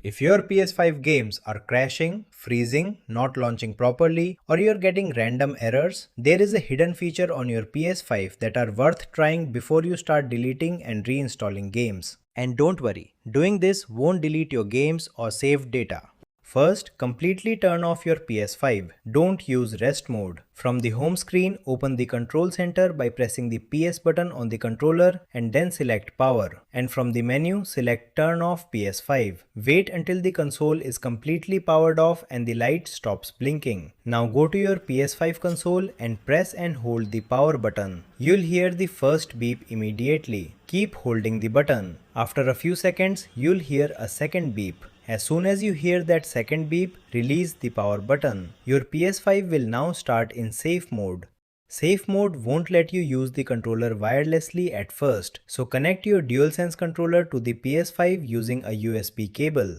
If your PS5 games are crashing, freezing, not launching properly, or you're getting random errors, there is a hidden feature on your PS5 that are worth trying before you start deleting and reinstalling games. And don't worry, doing this won't delete your games or save data. First, completely turn off your PS5. Don't use rest mode. From the home screen, open the control center by pressing the PS button on the controller and then select power. And from the menu, select turn off PS5. Wait until the console is completely powered off and the light stops blinking. Now go to your PS5 console and press and hold the power button. You'll hear the first beep immediately. Keep holding the button. After a few seconds, you'll hear a second beep. As soon as you hear that second beep, release the power button. Your PS5 will now start in safe mode. Safe mode won't let you use the controller wirelessly at first, so connect your DualSense controller to the PS5 using a USB cable.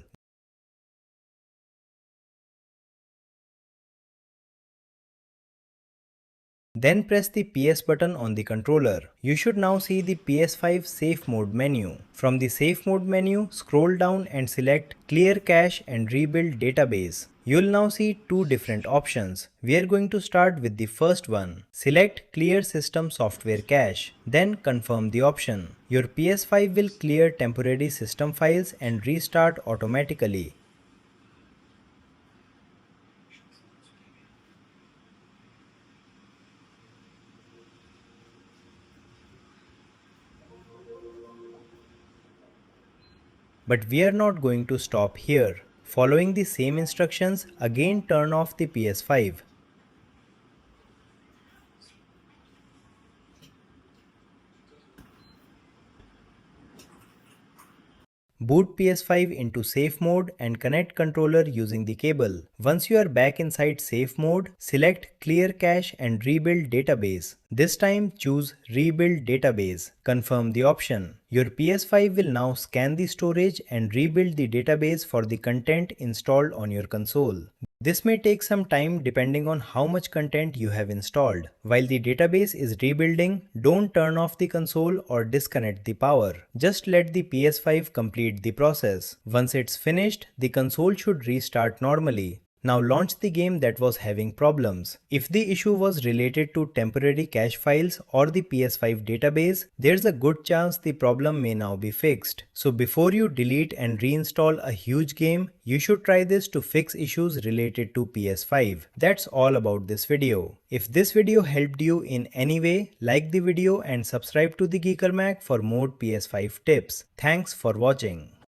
Then press the PS button on the controller. You should now see the PS5 Safe Mode menu. From the Safe Mode menu, scroll down and select Clear Cache and Rebuild Database. You'll now see two different options. We are going to start with the first one. Select Clear System Software Cache. Then confirm the option. Your PS5 will clear temporary system files and restart automatically. But we are not going to stop here. Following the same instructions, again turn off the PS5. Boot PS5 into safe mode and connect controller using the cable. Once you are back inside safe mode, select clear cache and rebuild database. This time choose rebuild database. Confirm the option. Your PS5 will now scan the storage and rebuild the database for the content installed on your console. This may take some time depending on how much content you have installed. While the database is rebuilding, don't turn off the console or disconnect the power. Just let the PS5 complete the process. Once it's finished, the console should restart normally. Now launch the game that was having problems. If the issue was related to temporary cache files or the PS5 database, there's a good chance the problem may now be fixed. So before you delete and reinstall a huge game, you should try this to fix issues related to PS5. That's all about this video. If this video helped you in any way, like the video and subscribe to the Geeker Mag for more PS5 tips. Thanks for watching.